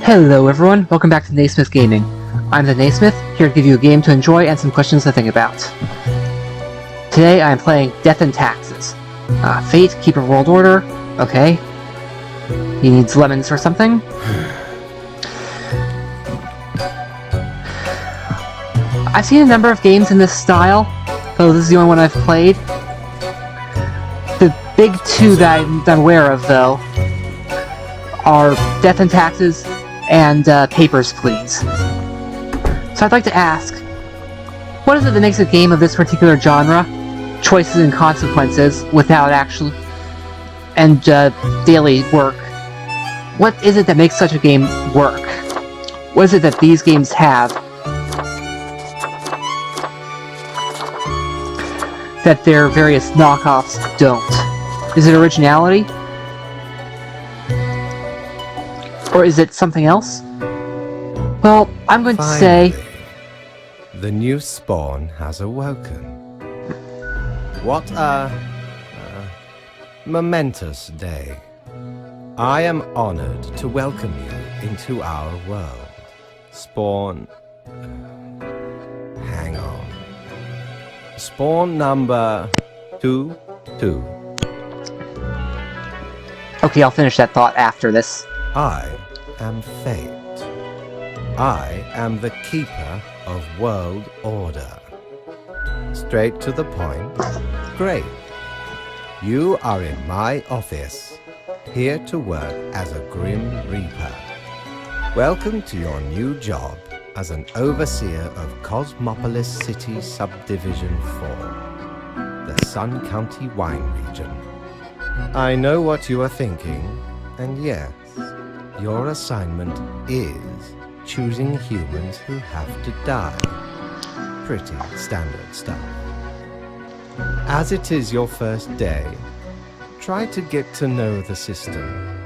Hello everyone, welcome back to Naysmith Gaming. I'm the Naysmith, here to give you a game to enjoy and some questions to think about. Today I am playing Deaeth and Taxes. Fate, Keeper World Order, okay. He needs lemons or something. I've seen a number of games in this style, though this is the only one I've played. The big two that I'm aware of, though, are Deaeth and Taxes and Papers, Please. So I'd like to ask, what is it that makes a game of this particular genre, choices and consequences, without actual and daily work? What is it that makes such a game work? What is it that these games have that their various knockoffs don't? Is it originality? Or is it something else? Well, I'm going to say... The new spawn has awoken. What a momentous day. I am honored to welcome you into our world. Spawn... hang on. Spawn number 2. Okay, I'll finish that thought after this. I am Fate. I am the keeper of world order. Straight to the point. Great. You are in my office, here to work as a Grim Reaper. Welcome to your new job as an overseer of Cosmopolis City Subdivision 4, the Sun County Wine Region. I know what you are thinking, and yes, your assignment is choosing humans who have to die. Pretty standard stuff. As it is your first day, try to get to know the system.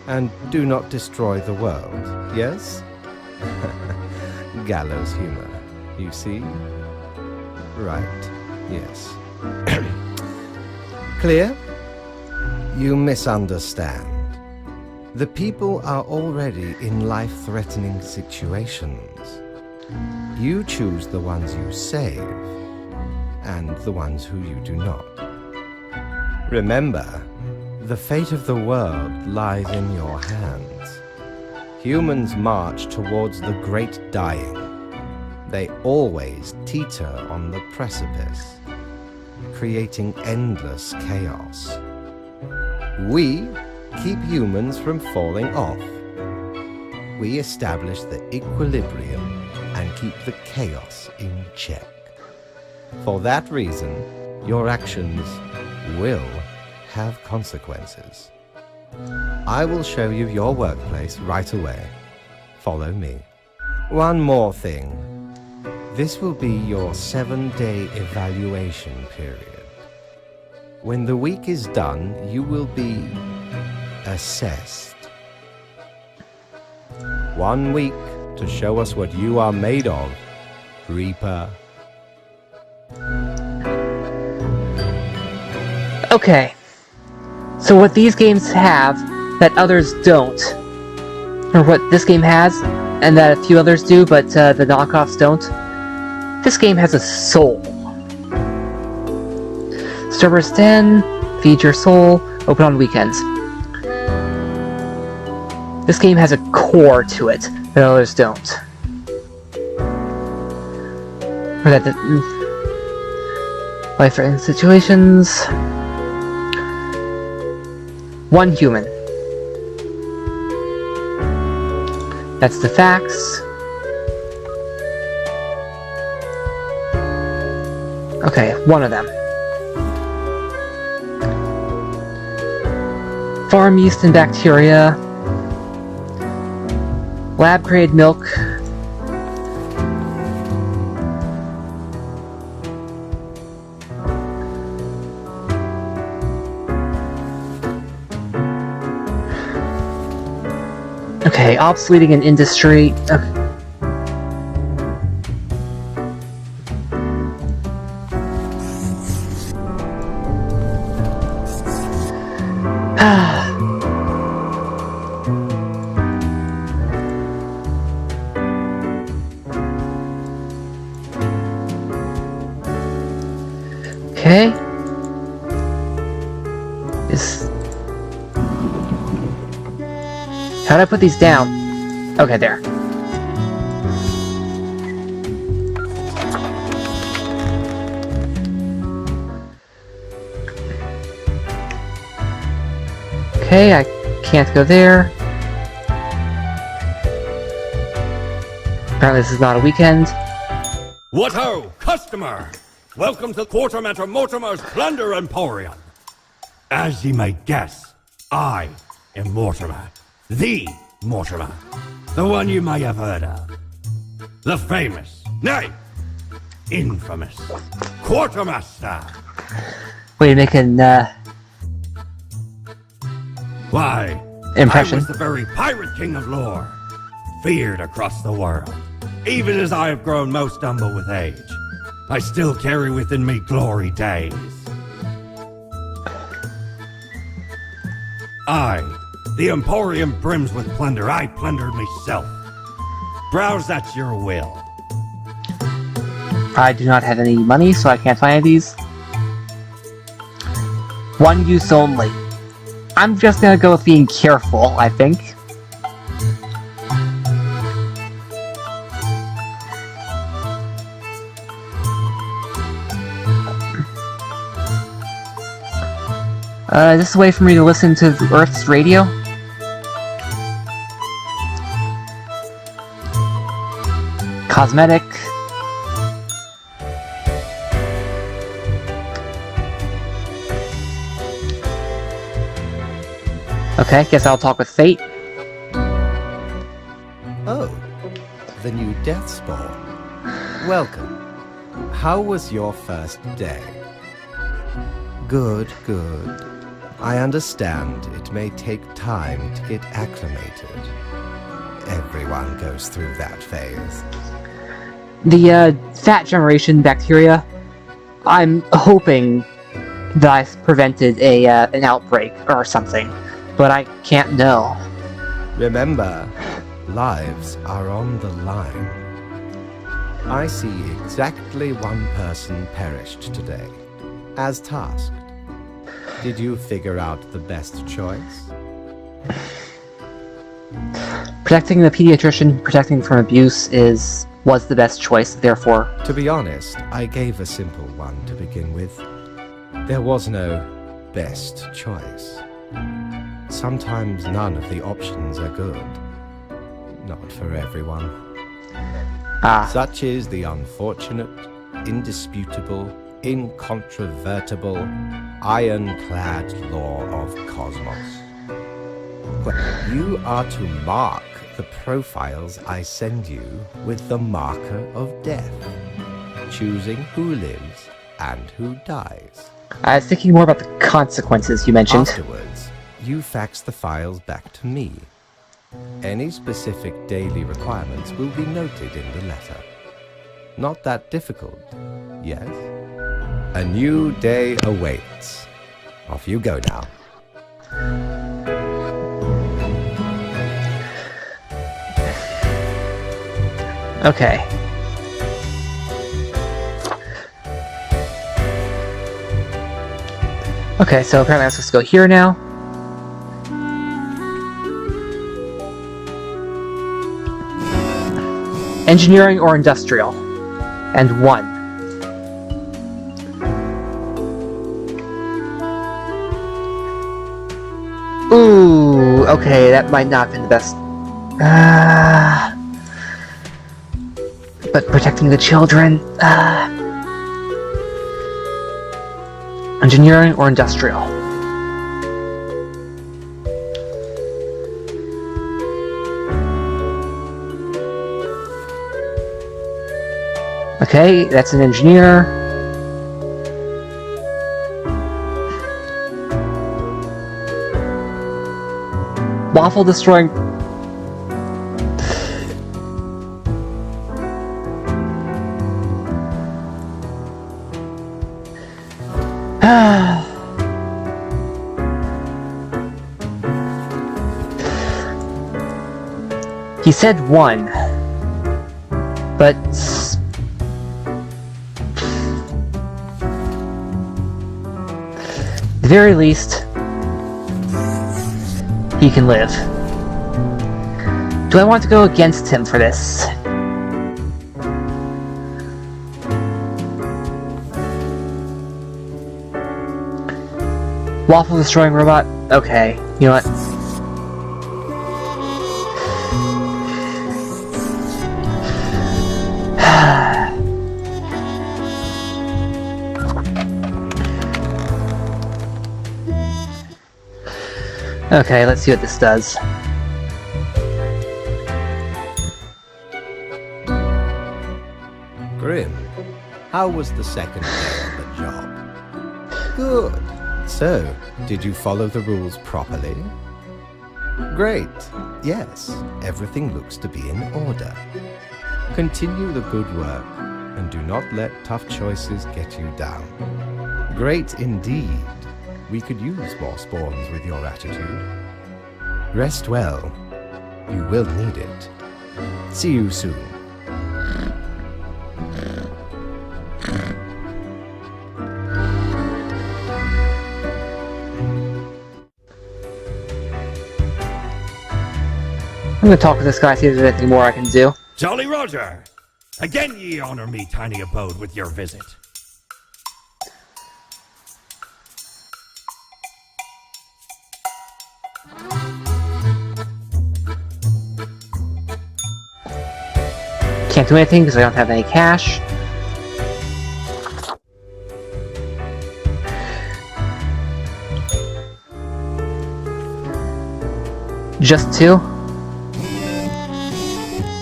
And do not destroy the world, yes? Gallows humor, you see? Right, yes. Clear? You misunderstand. The people are already in life-threatening situations. You choose the ones you save, and the ones who you do not. Remember, the fate of the world lies in your hands. Humans march towards the great dying. They always teeter on the precipice, creating endless chaos. We keep humans from falling off. We establish the equilibrium and keep the chaos in check. For that reason, your actions will have consequences. I will show you your workplace right away. Follow me. One more thing. This will be your 7-day evaluation period. When the week is done, you will be assessed. 1 week to show us what you are made of, Reaper. Okay. So what these games have that others don't, or what this game has and that a few others do but the knockoffs don't, this game has a soul. Servers 10, feed your soul, open on weekends. This game has a core to it that others don't. Or that life-threatening situations. One human. That's the facts. Okay, one of them. Farm yeast and bacteria. Lab-grade milk. Okay, obsoleting in industry. Okay. Okay. How do I put these down? Okay, there. Okay, I can't go there. Apparently this is not a weekend. What ho, customer! Welcome to Quartermaster Mortimer's Plunder Emporium. As ye may guess, I am Mortimer. The Mortimer. The one you may have heard of. The famous, nay, infamous Quartermaster. Wait, making Why, impression. I was the very pirate king of lore, feared across the world. Even as I have grown most humble with age, I still carry within me glory days. The Emporium brims with plunder. I plundered myself. Browse at your will. I do not have any money, so I can't buy any of these. One use only. I'm just gonna go with being careful, I think. Is this a way for me to listen to the Earth's radio? Cosmetic. Okay, guess I'll talk with Fate. Oh, the new Death Spawn. Welcome. How was your first day? Good, good. I understand it may take time to get acclimated. Everyone goes through that phase. The fat generation bacteria, I'm hoping that I've prevented an outbreak or something, but I can't know. Remember, lives are on the line. I see exactly one person perished today, as tasked. Did you figure out the best choice? Protecting the pediatrician, protecting from abuse was the best choice, therefore. To be honest, I gave a simple one to begin with. There was no best choice. Sometimes none of the options are good. Not for everyone. Such is the unfortunate, indisputable, incontrovertible, ironclad law of cosmos. Well, you are to mark the profiles I send you with the marker of death, choosing who lives and who dies. I was thinking more about the consequences you mentioned. Afterwards, you fax the files back to me. Any specific daily requirements will be noted in the letter. Not that difficult, yes? A new day awaits. Off you go now. Okay. Okay, so apparently I'm supposed to go here now. Engineering or industrial. And 1. Ooh, okay, that might not have been the best. But protecting the children. Engineering or industrial? Okay, that's an engineer. Waffle destroying. He said 1, but the very least, he can live. Do I want to go against him for this? Waffle destroying robot? Okay, you know what? Okay, let's see what this does. Grim, how was the second day on the job? Good. So, did you follow the rules properly? Great. Yes, everything looks to be in order. Continue the good work, and do not let tough choices get you down. Great indeed. We could use more spawns with your attitude. Rest well. You will need it. See you soon. I'm gonna talk with this guy, see if there's anything more I can do. Jolly Roger! Again ye honor me tiny abode with your visit. Can't do anything because I don't have any cash. Just 2?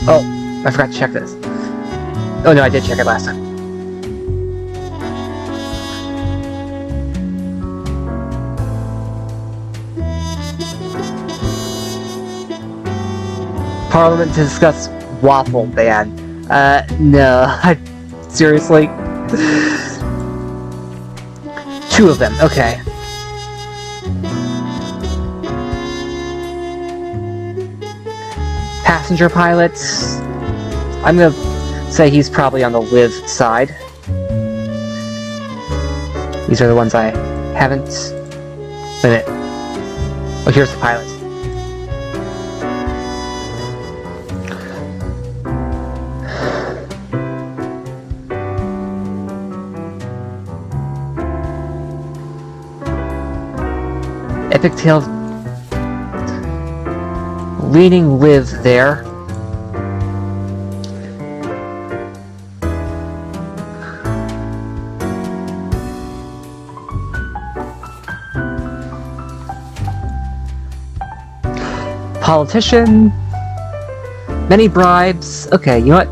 Oh, I forgot to check this. Oh no, I did check it last time. Parliament to discuss waffle ban. No, seriously? 2 of them, okay. Passenger pilots. I'm gonna say he's probably on the live side. These are the ones I haven't. Wait a minute. Oh, here's the pilot. Epic Tales. Leading live there. Politician. Many bribes. Okay, you know what?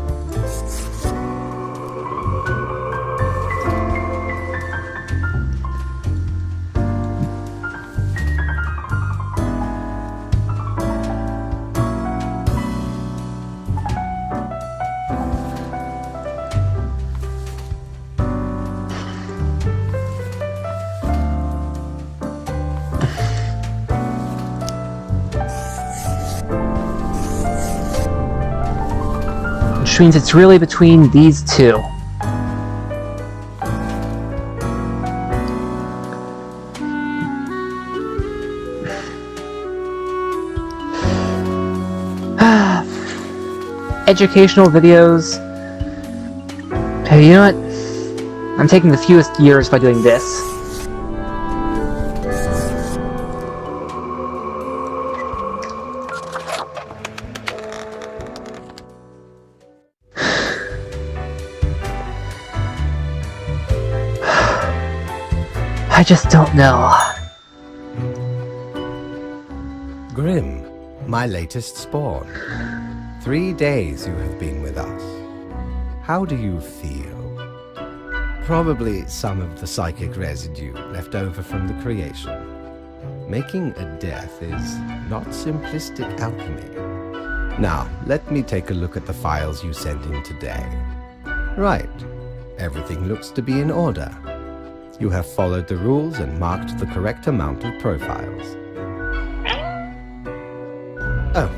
Which means it's really between these 2. Educational videos. Hey, you know what? I'm taking the fewest years by doing this. I just don't know. Grim, my latest spawn. 3 days you have been with us. How do you feel? Probably some of the psychic residue left over from the creation. Making a death is not simplistic alchemy. Now, let me take a look at the files you sent in today. Right. Everything looks to be in order. You have followed the rules and marked the correct amount of profiles. Oh,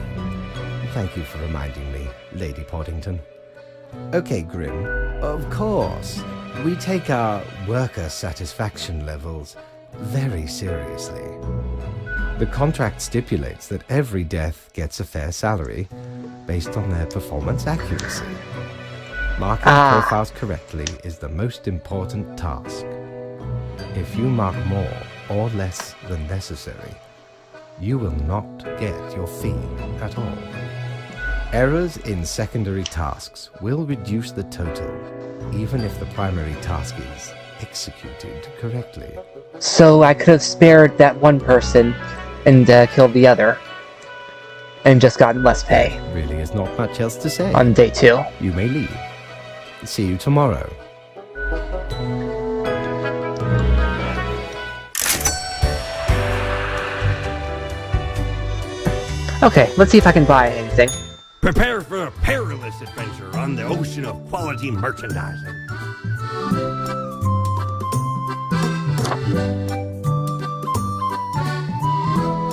thank you for reminding me, Lady Poddington. Okay, Grim, of course. We take our worker satisfaction levels very seriously. The contract stipulates that every death gets a fair salary based on their performance accuracy. Marking profiles correctly is the most important task. If you mark more or less than necessary, you will not get your fee at all. Errors in secondary tasks will reduce the total, even if the primary task is executed correctly. So I could have spared that one person and killed the other, and just gotten less pay. Really is not much else to say. On day 2. You may leave. See you tomorrow. Okay, let's see if I can buy anything. Prepare for a perilous adventure on the ocean of quality merchandising.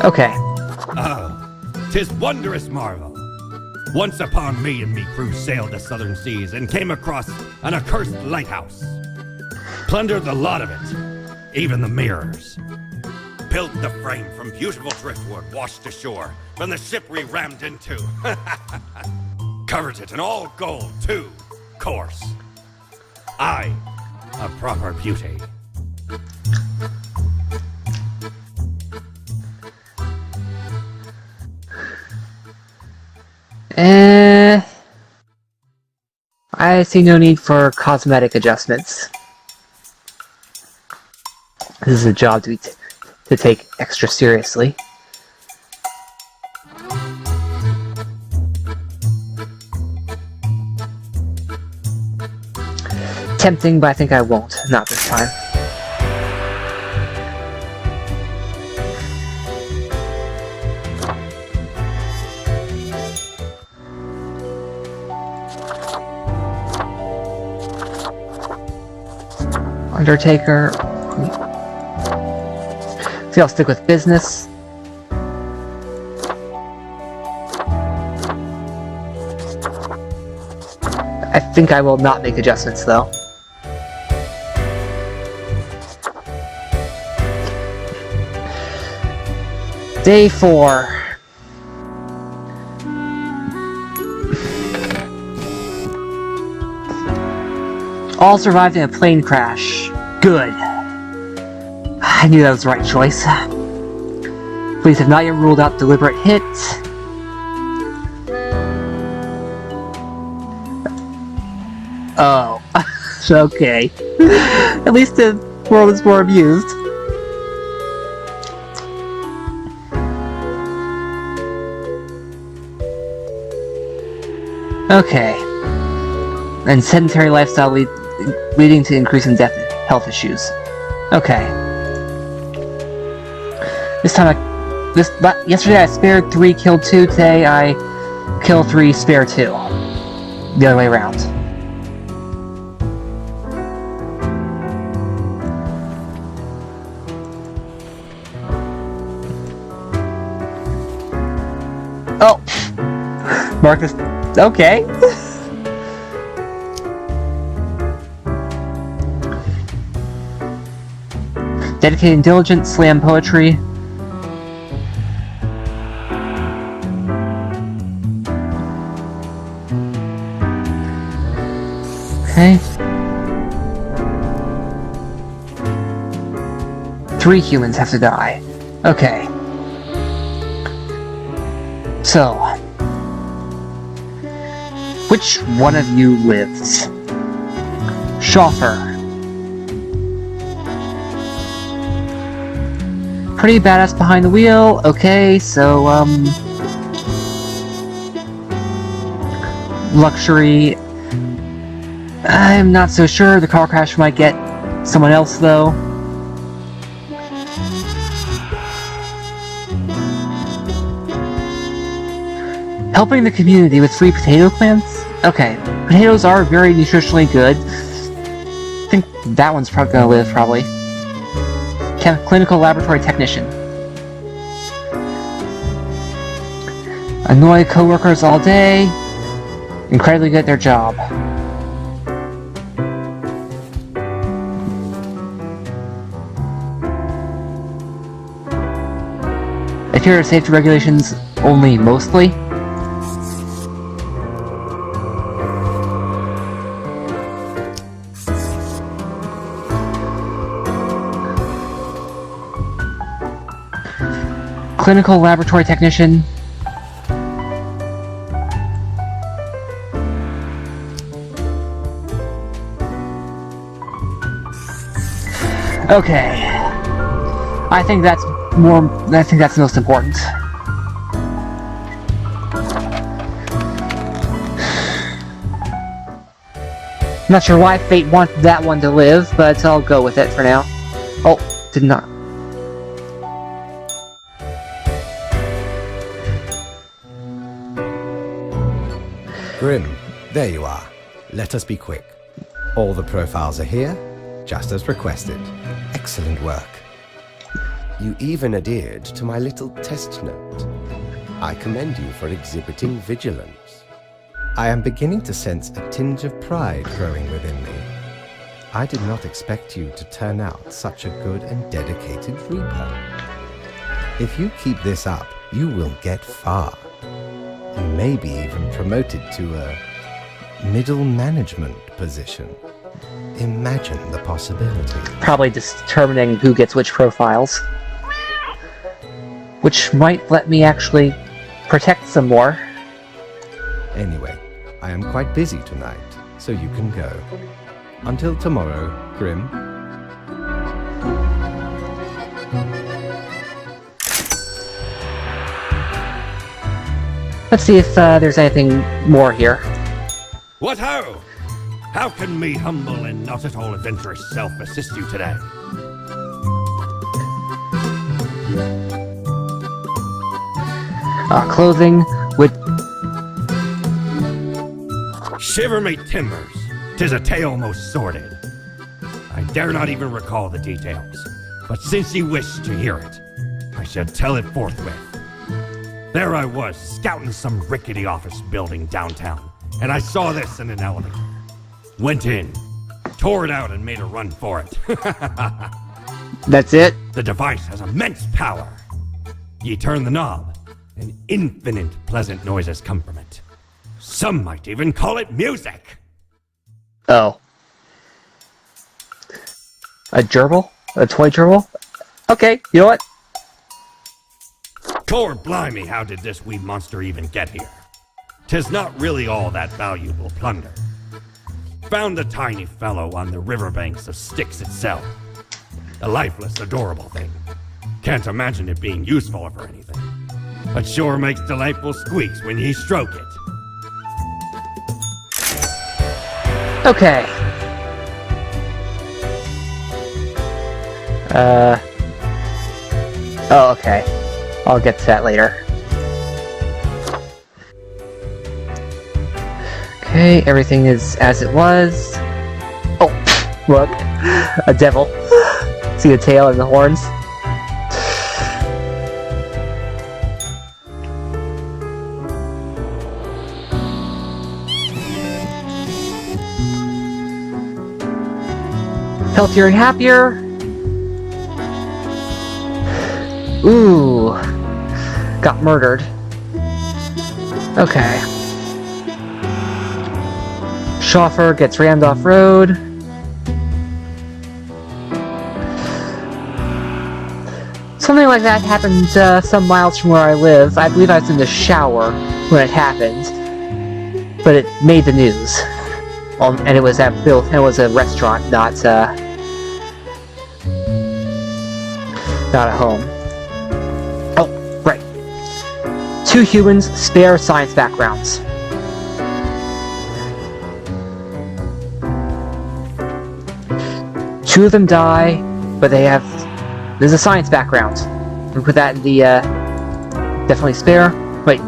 Okay. Oh, 'tis wondrous marvel. Once upon me and me crew sailed the southern seas and came across an accursed lighthouse. Plundered the lot of it, even the mirrors. Built the frame from beautiful driftwood washed ashore from the ship we rammed into. Covered it in all gold, too, course. Aye, a proper beauty. I see no need for cosmetic adjustments. This is a job to take extra seriously. Tempting, but I think I won't. Not this time. Undertaker. See, I'll stick with business. I think I will not make adjustments, though. Day 4. All survived in a plane crash. Good. I knew that was the right choice. Police have not yet ruled out deliberate hit. Oh. Okay. At least the world is more amused. Okay. And sedentary lifestyle leading to increasing death and health issues. Okay. Yesterday I spared 3, killed 2. Today I kill 3, spare 2. The other way around. Oh! Mark this. Okay. Dedicated and diligent, slam poetry. Okay. 3 humans have to die. Okay. So, which one of you lives? Schoffer. Pretty badass behind the wheel. Okay, so, luxury. I'm not so sure. The car crash might get someone else, though. Helping the community with free potato plants? Okay, potatoes are very nutritionally good. I think that one's probably gonna live, probably. Clinical laboratory technician. Annoy coworkers all day. Incredibly good at their job. Adhere to safety regulations only mostly. Clinical laboratory technician. Okay. I think that's the most important. I'm not sure why fate wanted that one to live, but I'll go with it for now. Oh, did not. Grim, there you are. Let us be quick. All the profiles are here, just as requested. Excellent work. You even adhered to my little test note. I commend you for exhibiting vigilance. I am beginning to sense a tinge of pride growing within me. I did not expect you to turn out such a good and dedicated Reaper. If you keep this up, you will get far. And maybe even promoted to a middle management position. Imagine the possibility. Probably determining who gets which profiles. Which might let me actually protect some more. Anyway, I am quite busy tonight, so you can go. Until tomorrow, Grim. Let's see if there's anything more here. What ho! How can me humble and not at all adventurous self assist you today? Clothing with... Shiver me timbers! 'Tis a tale most sordid. I dare not even recall the details, but since you wish to hear it, I shall tell it forthwith. There I was, scouting some rickety office building downtown, and I saw this in an elevator. Went in, tore it out, and made a run for it. That's it? The device has immense power. Ye turn the knob, and infinite pleasant noises come from it. Some might even call it music. Oh. A gerbil? A toy gerbil? Okay, you know what? Tor blimey, how did this wee monster even get here? 'Tis not really all that valuable plunder. Found the tiny fellow on the riverbanks of Styx itself. A lifeless, adorable thing. Can't imagine it being useful for anything. But sure makes delightful squeaks when ye stroke it. Okay. Oh, okay. I'll get to that later. Okay, everything is as it was. Oh, look. A devil. See the tail and the horns? Healthier and happier. Ooh. Got murdered. Okay. Chauffeur gets rammed off-road. Something like that happened some miles from where I live. I believe I was in the shower when it happened. But it made the news. And it was at it was a restaurant, not a home. Oh, right. 2 humans, spare science backgrounds. Two of them die, but there's a science background. We put that in the, definitely spare. Wait.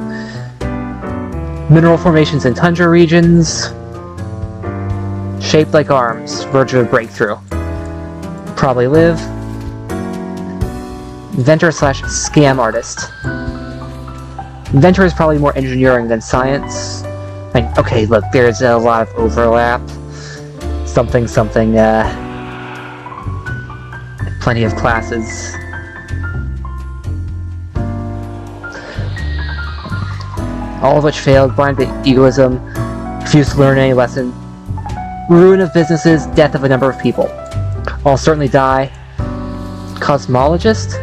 Mineral formations in tundra regions. Shaped like arms, verge of a breakthrough. Probably live. Inventor / scam artist. Inventor is probably more engineering than science. Like, okay, look, there's a lot of overlap. Something, plenty of classes. all of which failed, blind to egoism, refused to learn any lesson, ruin of businesses, death of a number of people. I'll certainly die. Cosmologist?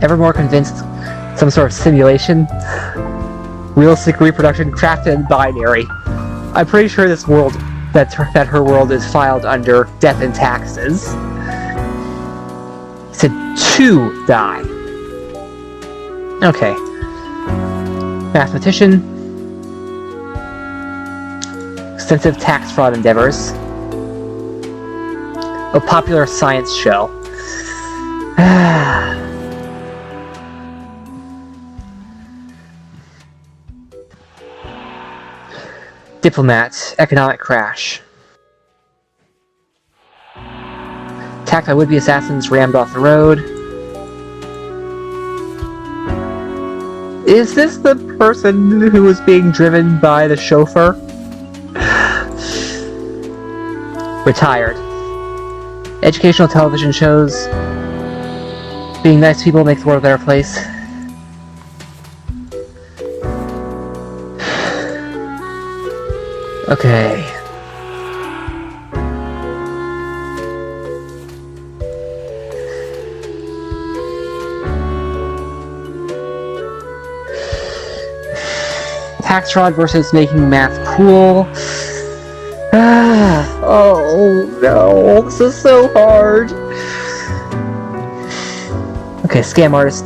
Ever more convinced some sort of simulation? Realistic reproduction crafted in binary. I'm pretty sure this world, that her world is filed under Deaeth and Taxes. He said 2 die. Okay. Mathematician. Extensive tax fraud endeavors. A popular science show. Diplomat. Economic crash. Attacked by would-be assassins, rammed off the road. Is this the person who was being driven by the chauffeur? Retired. Educational television shows. Being nice to people makes the world a better place. Okay. Tax fraud versus making math cool. Oh no, this is so hard. Okay, scam artist.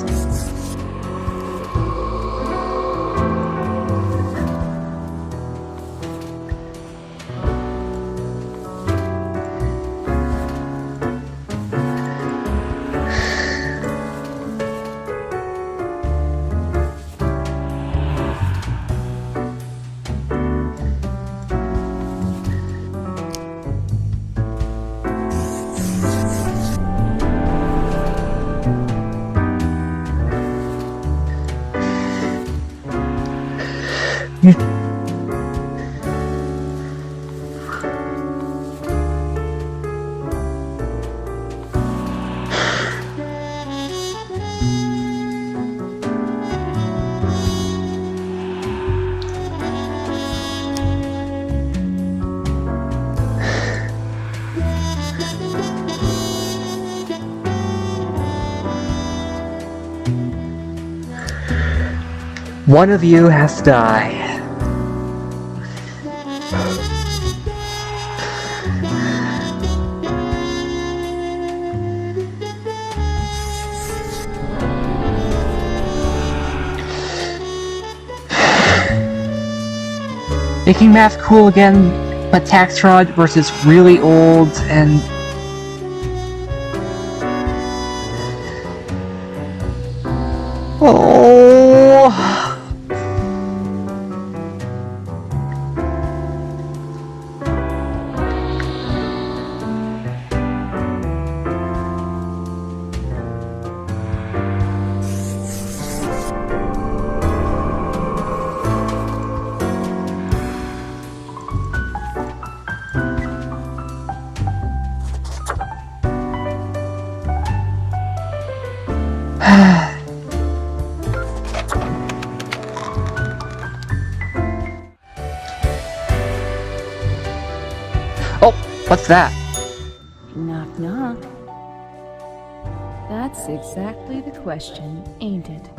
One of you has to die. Making math cool again, but tax fraud versus really old and... Oh... Oh, what's that? Knock, knock. That's exactly the question, ain't it?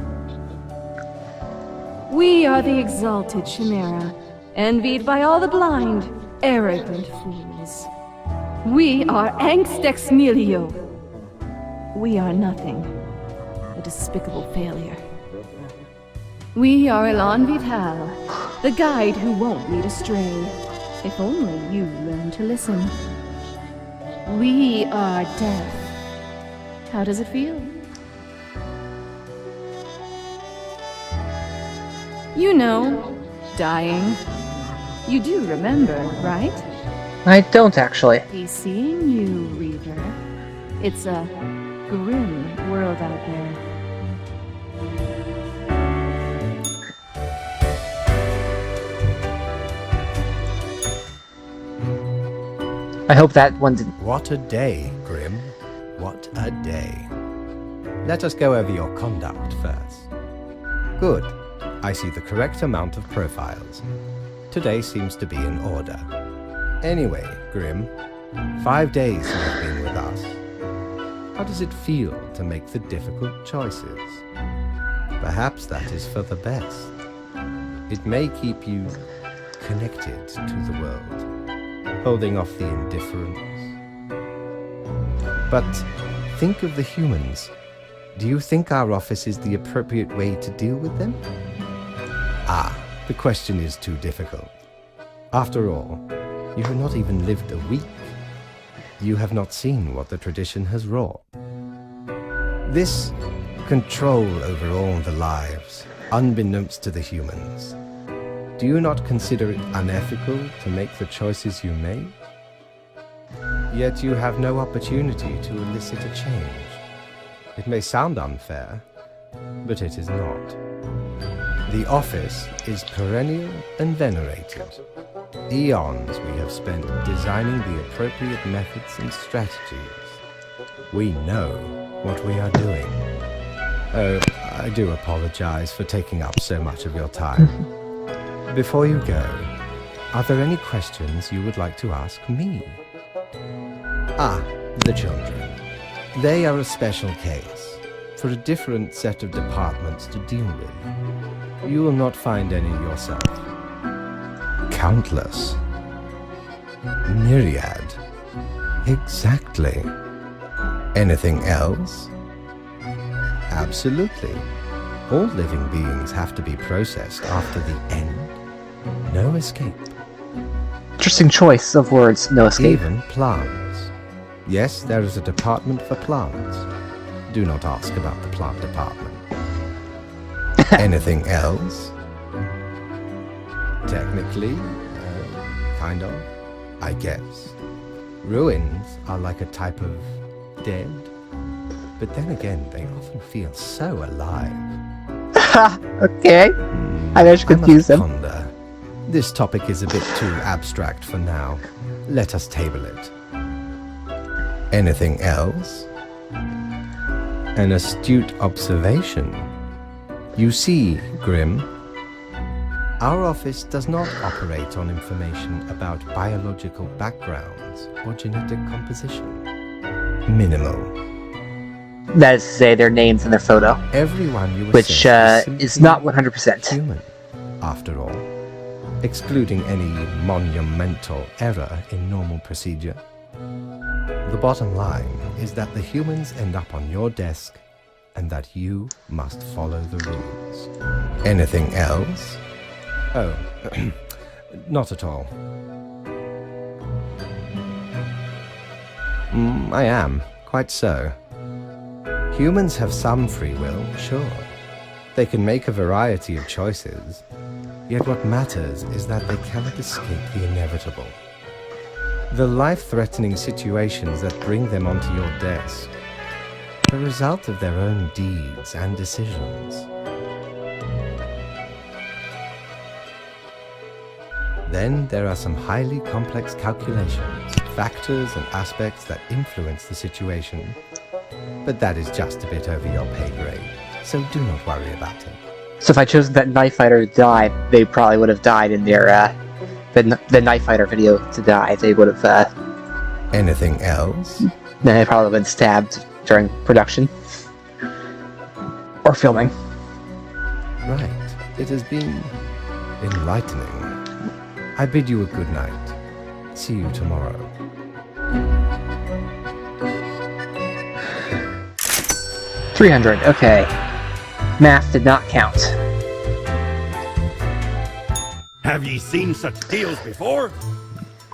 We are the exalted Chimera, envied by all the blind, arrogant fools. We are Angst Ex Nihilo. We are nothing. A despicable failure. We are Elan Vital, the guide who won't lead astray. If only you learn to listen. We are death. How does it feel? You know, dying. You do remember, right? I don't actually. Be seeing you, Reaver. It's a grim world out there. I hope that one didn't. What a day, Grim. What a day. Let us go over your conduct first. Good. I see the correct amount of profiles. Today seems to be in order. Anyway, Grim, 5 days you have been with us. How does it feel to make the difficult choices? Perhaps that is for the best. It may keep you connected to the world, holding off the indifference. But think of the humans. Do you think our office is the appropriate way to deal with them? Ah, the question is too difficult. After all, you have not even lived a week. You have not seen what the tradition has wrought. This control over all the lives, unbeknownst to the humans. Do you not consider it unethical to make the choices you made? Yet you have no opportunity to elicit a change. It may sound unfair, but it is not. The office is perennial and venerated. Eons we have spent designing the appropriate methods and strategies. We know what we are doing. Oh, I do apologize for taking up so much of your time. Before you go, are there any questions you would like to ask me? Ah, the children. They are a special case, for a different set of departments to deal with. You will not find any yourself. Countless. Myriad. Exactly. Anything else? Absolutely. All living beings have to be processed after the end. No escape. Interesting choice of words, no escape. Even plants. Yes, there is a department for plants. Do not ask about the plant department. Anything else? Technically, kind of, I guess. Ruins are like a type of dead. But then again, they often feel so alive. Okay. I managed to confuse them. Ponder. This topic is a bit too abstract for now. Let us table it. Anything else? An astute observation. You see, Grim, our office does not operate on information about biological backgrounds or genetic composition. Minimal. That is to say, their names and their photo, Everyone you which assess is not 100%. human, after all, excluding any monumental error in normal procedure. The bottom line is that the humans end up on your desk and that you must follow the rules. Anything else? Oh, not at all. I am, quite so. Humans have some free will, sure. They can make a variety of choices, yet what matters is that they cannot escape the inevitable. The life-threatening situations that bring them onto your desk, the result of their own deeds and decisions. Then there are some highly complex calculations, factors and aspects that influence the situation. But that is just a bit over your pay grade, so do not worry about it. So if I chose that Knife Fighter to die, they probably would have died in their, the Knife Fighter video to die. They would have, Anything else? then they probably would have been stabbed during production. Or filming. Right. It has been enlightening. I bid you a good night. See you tomorrow. $300, okay. Math did not count. Have ye seen such deals before?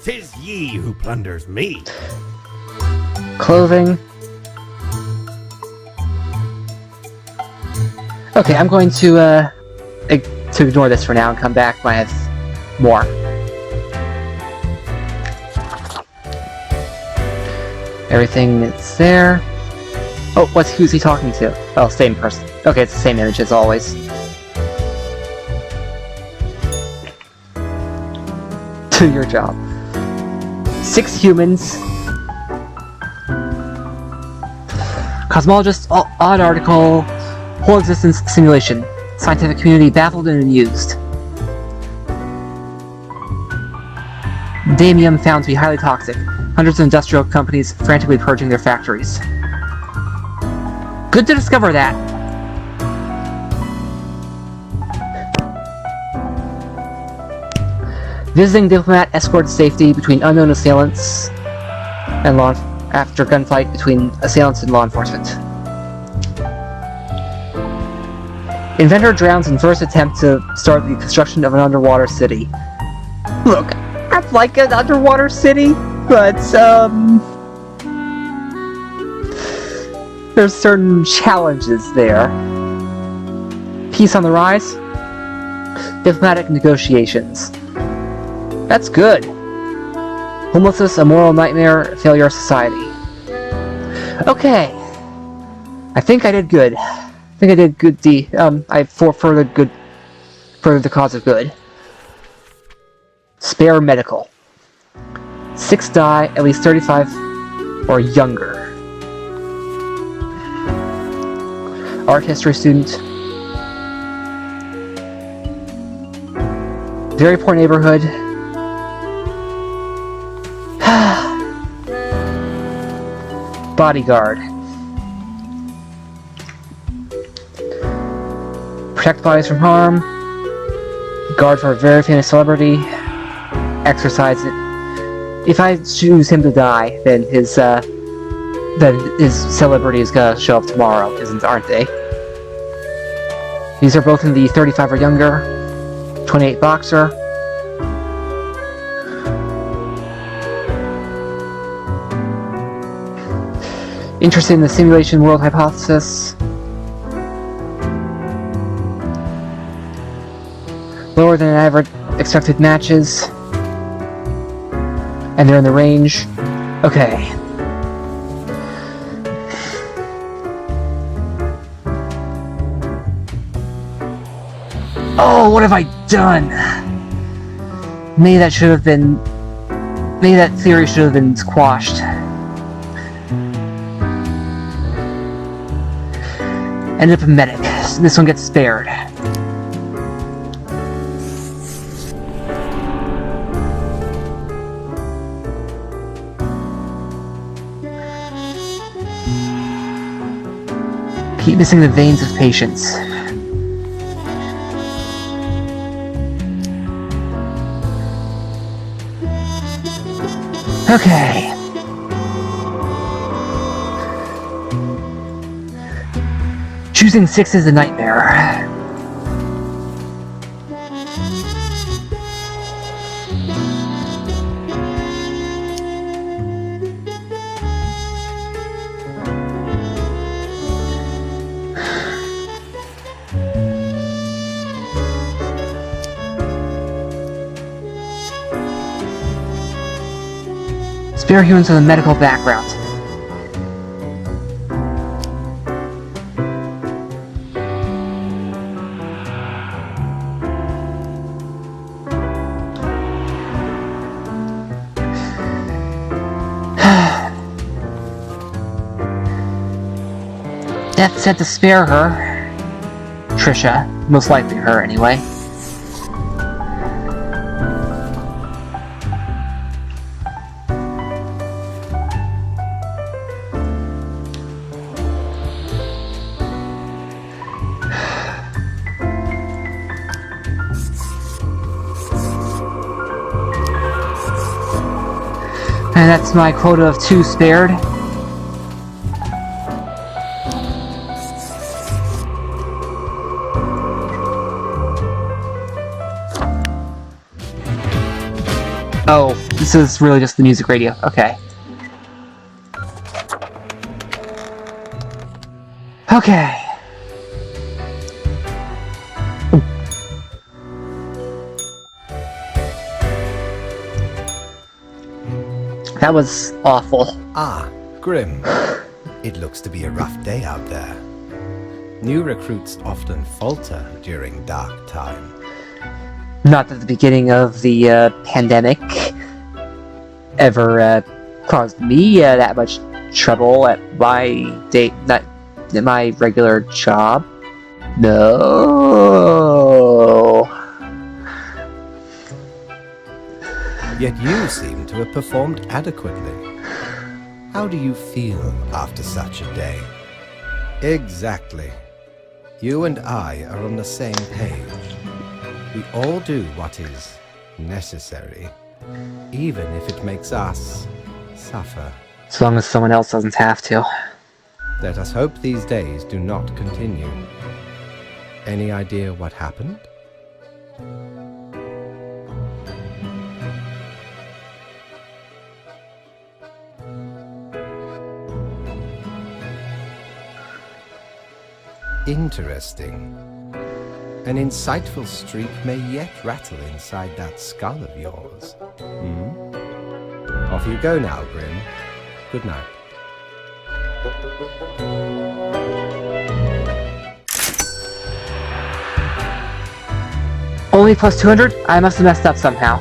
'Tis ye who plunders me. Clothing. Okay, I'm going to ignore this for now and come back when I have more. Everything is there. Oh, who's he talking to? Oh, same person. Okay, it's the same image as always. Do your job. 6 humans. Cosmologist, odd article, whole existence simulation. Scientific community baffled and amused. Damium found to be highly toxic. Hundreds of industrial companies frantically purging their factories. Good to discover that. Visiting diplomat escorts safety between unknown assailants and after gunfight between assailants and law enforcement. Inventor drowns in first attempt to start the construction of an underwater city. Look, I'd like an underwater city, but there's certain challenges there. Peace on the rise. Diplomatic negotiations. That's good. Homelessness, a moral nightmare, failure of society. Okay. I think I did good. I think I did good I furthered the cause of good. Spare medical. 6 die, at least 35 or younger. Art history student. Very poor neighborhood. Bodyguard. Protect bodies from harm. Guard for a very famous celebrity. Exercise it. If I choose him to die, then his celebrity is gonna show up tomorrow, aren't they? These are both in the 35 or younger. 28 boxer. Interested in the simulation world hypothesis. Lower than average expected matches. And they're in the range. Okay. Oh, what have I done? Maybe that theory should have been squashed. Ended up a medic. This one gets spared. Keep missing the veins of patience. Okay. Choosing 6 is a nightmare. Spare humans with a medical background. Death said to spare her. Trisha. Most likely her, anyway. And that's my quota of 2 spared. Oh, this is really just the music radio. Okay. Okay. That was awful. Ah, Grim. It looks to be a rough day out there. New recruits often falter during dark time. Not that the beginning of the pandemic ever caused me that much trouble at my my regular job. No. Yet you seem to have performed adequately. How do you feel after such a day? Exactly. You and I are on the same page. We all do what is necessary, even if it makes us suffer. As long as someone else doesn't have to. Let us hope these days do not continue. Any idea what happened? Interesting. An insightful streak may yet rattle inside that skull of yours. Off you go now, Grim. Good night. Only plus 200? I must have messed up somehow.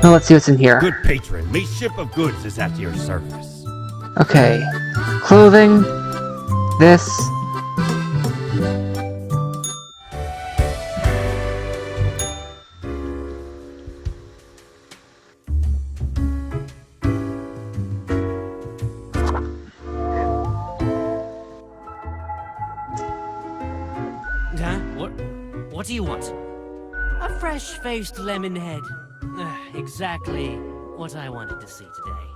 Well, let's see what's in here. Good patron, me ship of goods is at your service. Okay. Clothing. This. Huh? What do you want? A fresh-faced lemon head. Exactly what I wanted to see today.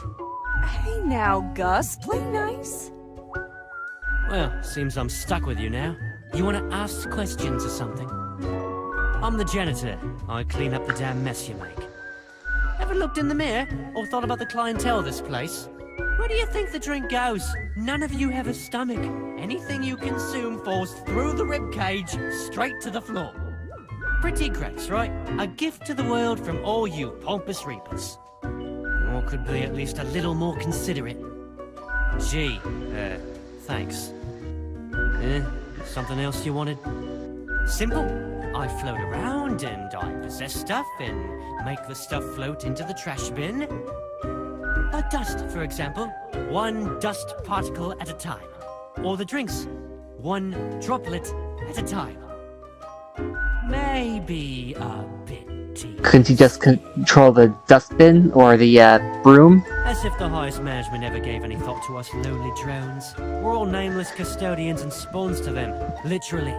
Hey now, Gus, play nice. Well, seems I'm stuck with you now. You want to ask questions or something? I'm the janitor. I clean up the damn mess you make. Ever looked in the mirror or thought about the clientele of this place? Where do you think the drink goes? None of you have a stomach. Anything you consume falls through the rib cage straight to the floor. Pretty gross, right? A gift to the world from all you pompous reapers. Or could be at least a little more considerate. Gee, thanks. Something else you wanted? Simple. I float around and I possess stuff and make the stuff float into the trash bin. Like dust, for example. One dust particle at a time. Or the drinks. One droplet at a time. Maybe a bit tedious. Couldn't you just control the dustbin or the broom? As if the highest management ever gave any thought to us lowly drones. We're all nameless custodians and spawns to them, literally.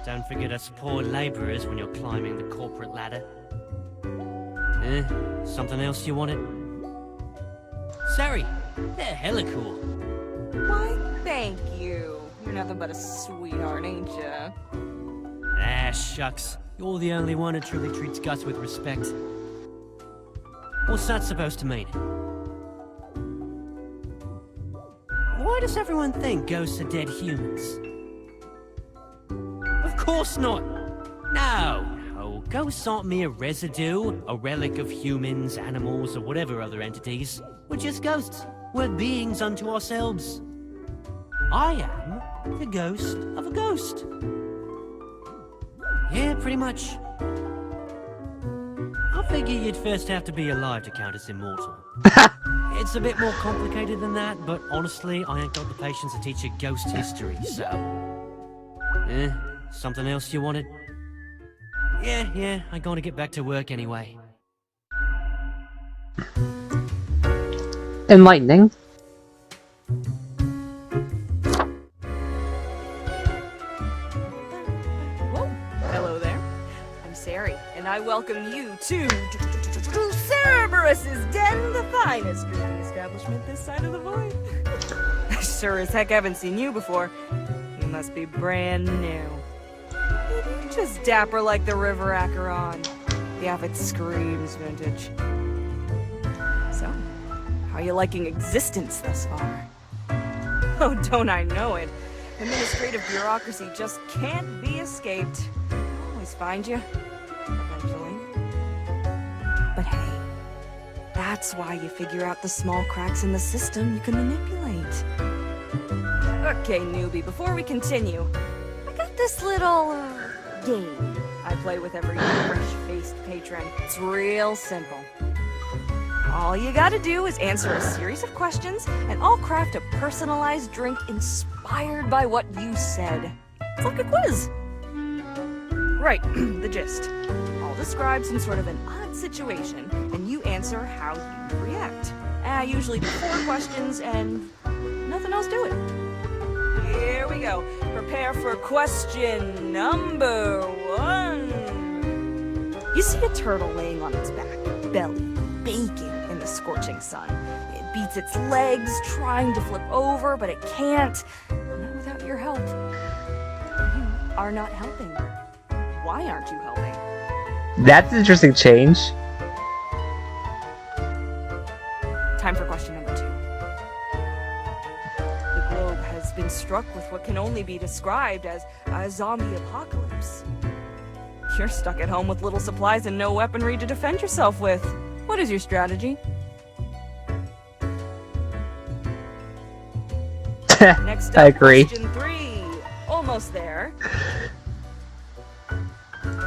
Don't forget us poor laborers when you're climbing the corporate ladder. Something else you wanted? Sorry, they're hella cool. Why, thank you. You're nothing but a sweetheart, ain't ya? Ah, shucks. You're the only one who truly treats Gus with respect. What's that supposed to mean? Why does everyone think ghosts are dead humans? Of course not! No! Ghosts aren't mere residue, a relic of humans, animals, or whatever other entities. We're just ghosts. We're beings unto ourselves. I am the ghost of a ghost. Yeah, pretty much. I figure you'd first have to be alive to count as immortal. It's a bit more complicated than that, but honestly, I ain't got the patience to teach you ghost history, so... something else you wanted? Yeah, I gotta get back to work anyway. Enlightening. Whoa, hello there. I'm Sari, and I welcome you to Cerberus's Den, the finest drinking establishment this side of the void. I sure as heck haven't seen you before. You must be brand new. Maybe just dapper like the River Acheron. Yeah, if it screams vintage. So, how are you liking existence thus far? Oh, don't I know it. Administrative bureaucracy just can't be escaped. I'll always find you. Eventually. But hey, that's why you figure out the small cracks in the system you can manipulate. Okay, newbie, before we continue, I got this little, game I play with every fresh-faced patron. It's real simple. All you gotta do is answer a series of questions, and I'll craft a personalized drink inspired by what you said. It's like a quiz. Right, the gist. I'll describe some sort of an odd situation, and you answer how you react. I usually do 4 questions, and nothing else to it. Here we go. Prepare for question number 1. You see a turtle laying on its back, belly baking in the scorching sun. It beats its legs, trying to flip over, but it can't. Not without your help. You are not helping. Why aren't you helping? That's an interesting change. Time for question number 2. The globe has been struck with what can only be described as a zombie apocalypse. You're stuck at home with little supplies and no weaponry to defend yourself with. What is your strategy? Next up, I agree. question 3. Almost there.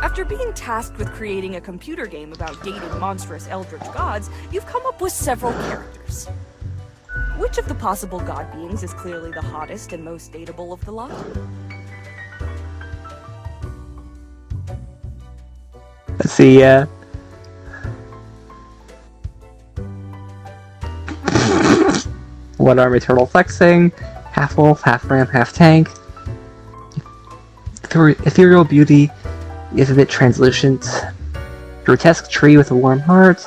After being tasked with creating a computer game about dating monstrous eldritch gods, you've come up with several characters. Which of the possible god beings is clearly the hottest and most dateable of the lot? Let's see, one arm eternal flexing, half wolf, half ram, half tank. Ethereal beauty is a bit translucent. Grotesque tree with a warm heart.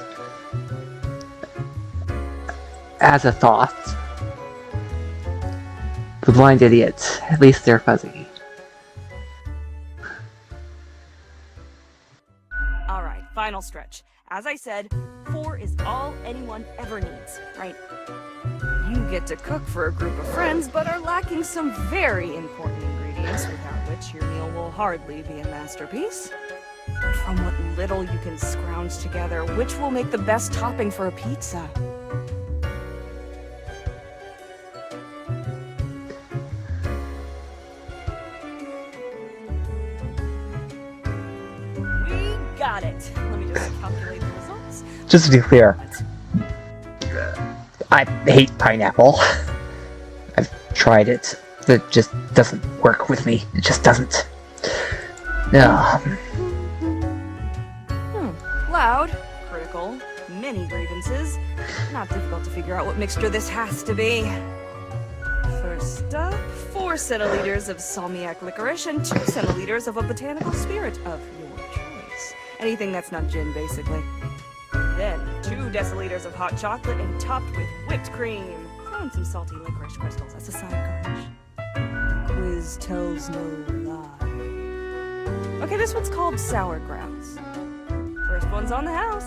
As a thought. The blind idiot. At least they're fuzzy. Alright, final stretch. As I said, 4 is all anyone ever needs, right? You get to cook for a group of friends, but are lacking some very important ingredients without which your meal will hardly be a masterpiece. From what little you can scrounge together, which will make the best topping for a pizza? We got it. Let me just calculate the results. Just to be clear, I hate pineapple. I've tried it. It just doesn't work with me. It just doesn't. Loud, critical, many grievances. Not difficult to figure out what mixture this has to be. First up, 4 centiliters of salmiak licorice and 2 centiliters of a botanical spirit of your choice. Anything that's not gin, basically. Then, 2 deciliters of hot chocolate and topped with whipped cream. Throw in some salty licorice crystals as a side garnish. Quiz tells no lie. Okay, this one's called sauerkrauts. First one's on the house.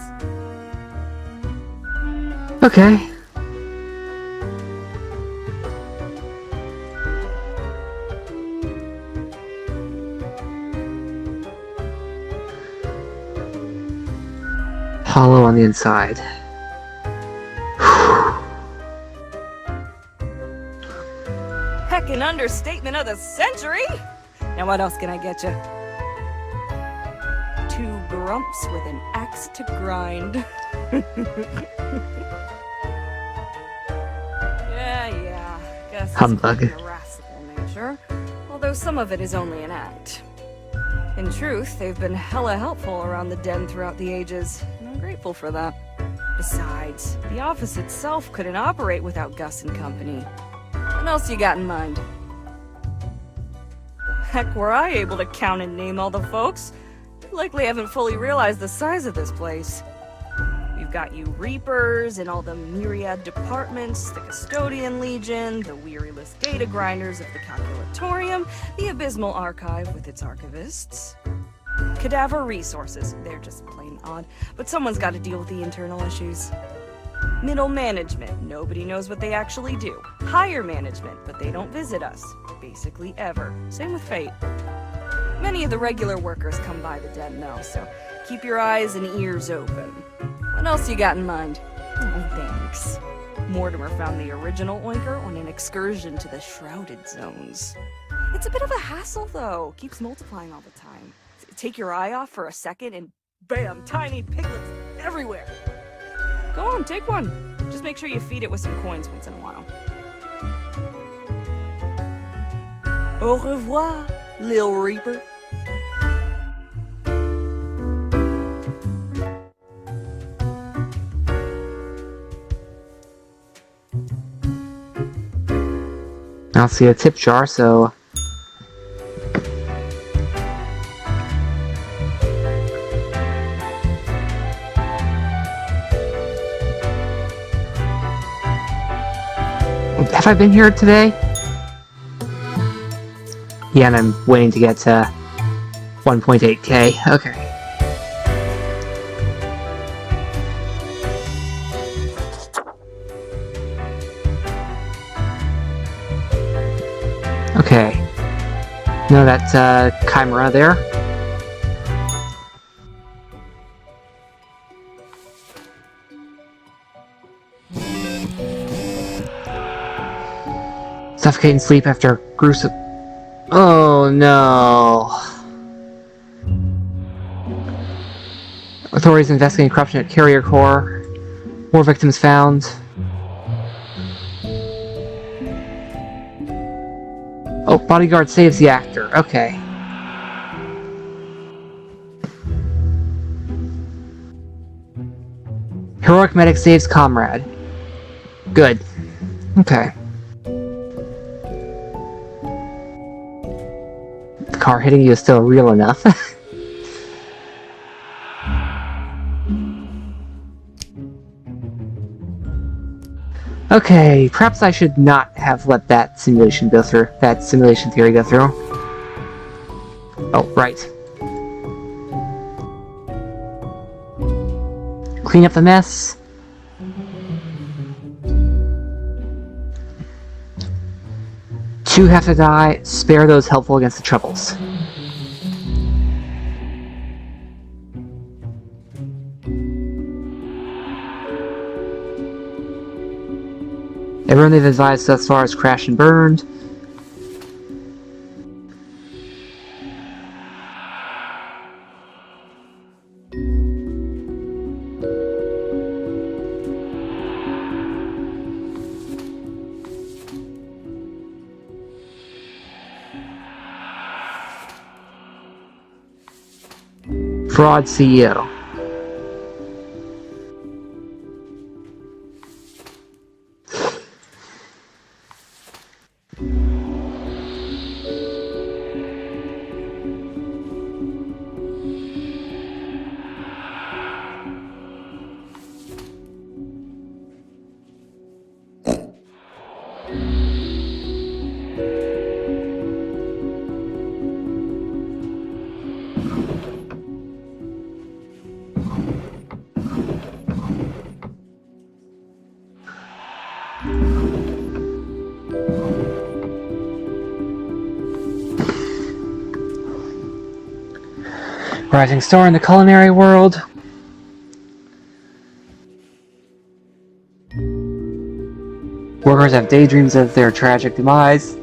Okay. Hollow on the inside. Heckin' understatement of the century! Now what else can I get you? 2 grumps with an axe to grind. Yeah. Guess Humbug. it's a irascible nature, although some of it is only an act. In truth, they've been hella helpful around the den throughout the ages, and I'm grateful for that. Besides, the office itself couldn't operate without Gus and company. What else you got in mind? Heck, were I able to count and name all the folks? You likely haven't fully realized the size of this place. We've got you Reapers and all the myriad departments, the Custodian Legion, the weariless data grinders of the Calculatorium, the Abysmal Archive with its archivists. Cadaver Resources, they're just plain odd, but someone's got to deal with the internal issues. Middle management, nobody knows what they actually do. Higher management, but they don't visit us. Basically ever. Same with Fate. Many of the regular workers come by the den though, so keep your eyes and ears open. What else you got in mind? Oh, thanks. Mortimer found the original Oinker on an excursion to the Shrouded Zones. It's a bit of a hassle though, keeps multiplying all the time. Take your eye off for a second and bam, tiny piglets everywhere. Go on, take one. Just make sure you feed it with some coins once in a while. Au revoir, Lil Reaper. I don't see a tip jar, so... Have I been here today? Yeah, and I'm waiting to get to 1.8k. Okay. Okay. No, that's Chimera there. Suffocate and sleep after gruesome... Oh no. Authorities investigating corruption at Carrier Corps. More victims found. Oh, bodyguard saves the actor. Okay. Heroic medic saves comrade. Good. Okay. The car hitting you is still real enough. Okay, perhaps I should not have let that simulation go through. That simulation theory go through. Oh, right. Clean up the mess. Two have to die. Spare those helpful against the troubles. Everyone they've advised thus far is crashed and burned. Fraud CEO. Rising star in the culinary world. Workers have daydreams of their tragic demise.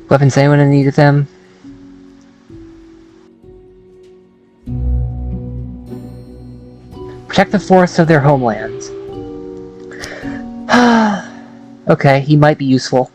Weapons anyone in need of them. Protect the forests of their homeland. Okay, he might be useful.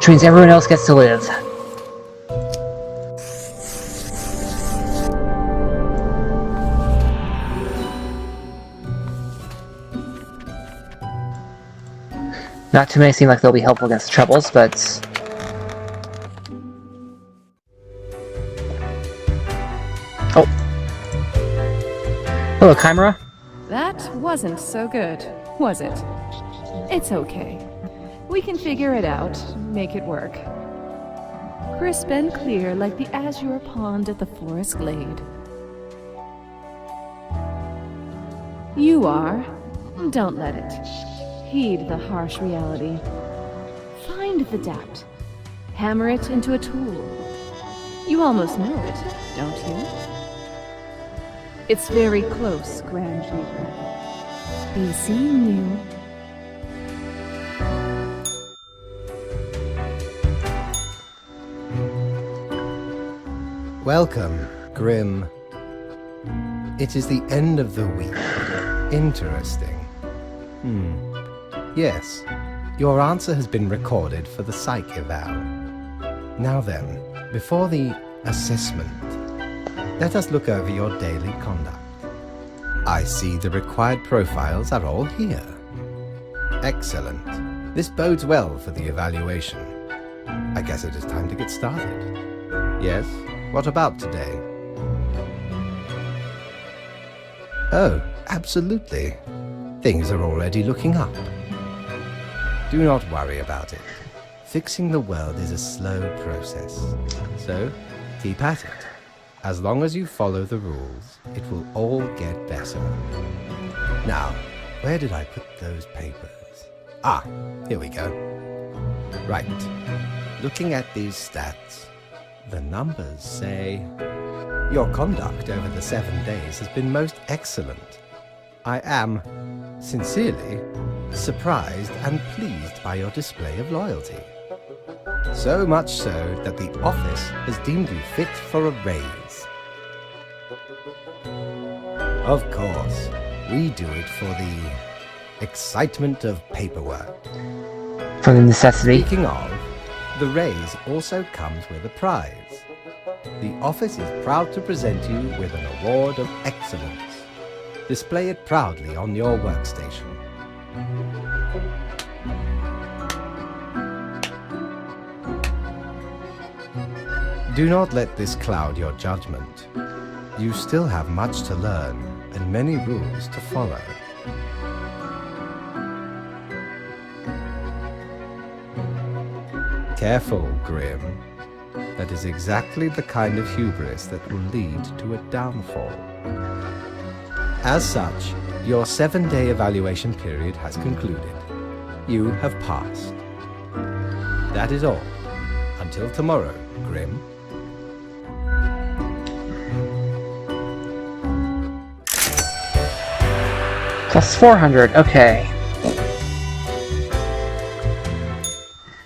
Which means everyone else gets to live. Not too many seem like they'll be helpful against the troubles, but... Oh. Hello, Chimera. That wasn't so good, was it? It's okay. We can figure it out, make it work. Crisp and clear like the azure pond at the forest glade. You are. Don't let it. Heed the harsh reality. Find the doubt. Hammer it into a tool. You almost know it, don't you? It's very close, Grand Reaper. Be seeing you. Welcome, Grim. It is the end of the week. Interesting. Yes, your answer has been recorded for the psych eval. Now then, before the assessment, let us look over your daily conduct. I see the required profiles are all here. Excellent. This bodes well for the evaluation. I guess it is time to get started. Yes? What about today? Oh, absolutely. Things are already looking up. Do not worry about it. Fixing the world is a slow process. So, keep at it. As long as you follow the rules, it will all get better. Now, where did I put those papers? Ah, here we go. Right. Looking at these stats, the numbers say your conduct over the 7 days has been most excellent. I am, sincerely, surprised and pleased by your display of loyalty. So much so that the office has deemed you fit for a raise. Of course, we do it for the excitement of paperwork. For the necessity. Speaking of, the raise also comes with a prize. The office is proud to present you with an award of excellence. Display it proudly on your workstation. Do not let this cloud your judgment. You still have much to learn and many rules to follow. Careful, Grim. That is exactly the kind of hubris that will lead to a downfall. As such, your 7-day evaluation period has concluded. You have passed. That is all. Until tomorrow, Grim. Plus 400, okay.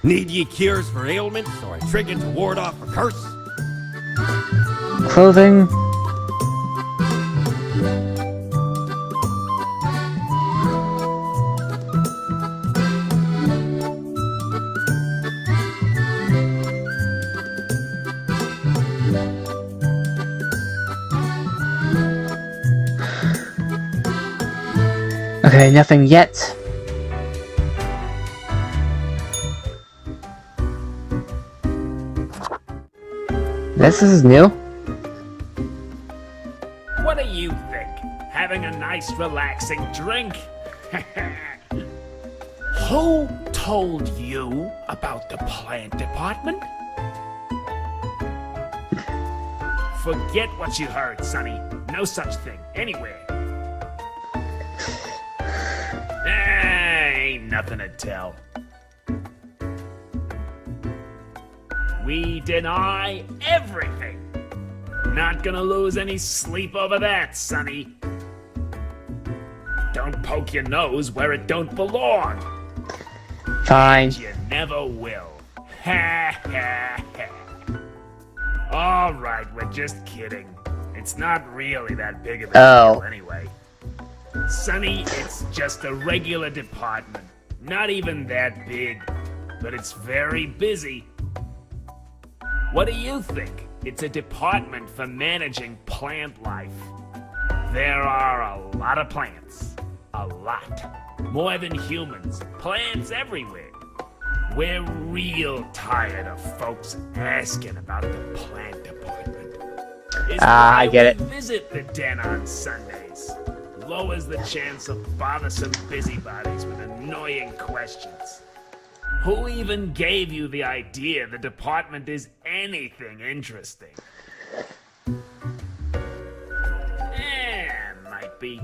Need ye cures for ailments or a trinket to ward off a curse? Clothing. Okay, nothing yet. This is new. What do you think? Having a nice relaxing drink? Who told you about the plant department? Forget what you heard, Sonny. No such thing, anywhere. Ain't nothing to tell. We deny everything. Not gonna lose any sleep over that, Sonny. Don't poke your nose where it don't belong. Fine. You never will. Ha ha ha. All right, we're just kidding. It's not really that big of a deal anyway. Sonny, it's just a regular department. Not even that big, but it's very busy. What do you think? It's a department for managing plant life. There are a lot of plants. A lot. More than humans. Plants everywhere. We're real tired of folks asking about the plant department. I get it. Visit the den on Sundays. Lowers the chance of bothersome busybodies with annoying questions. Who even gave you the idea the department is anything interesting? Might be.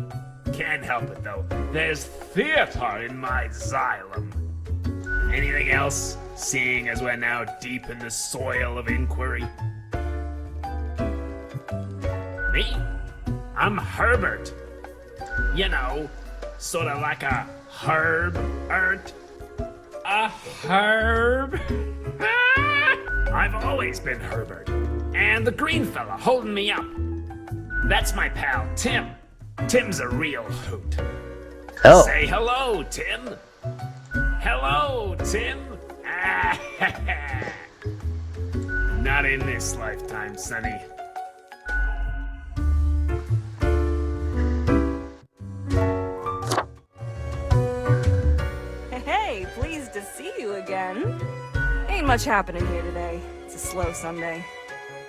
Can't help it though. There's theater in my xylem. Anything else, seeing as we're now deep in the soil of inquiry? Me? I'm Herbert. You know, sort of like a herb-ert. A herb? I've always been Herbert. And the green fella holding me up. That's my pal, Tim. Tim's a real hoot. Oh. Say hello, Tim. Hello, Tim. Not in this lifetime, Sonny. Hey, pleased to see you again. Ain't much happening here today. It's a slow Sunday.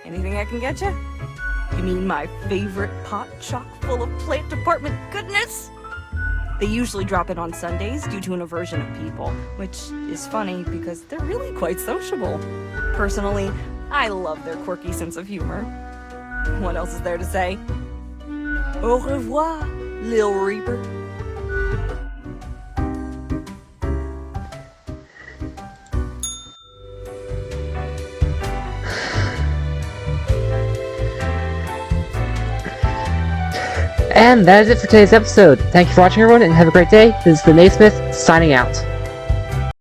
Anything I can get you? You mean my favorite pot chock full of plant department goodness? They usually drop in on Sundays due to an aversion of people, which is funny because they're really quite sociable. Personally, I love their quirky sense of humor. What else is there to say? Au revoir, Lil Reaper. And that is it for today's episode. Thank you for watching, everyone, and have a great day. This is the Naysmith, signing out.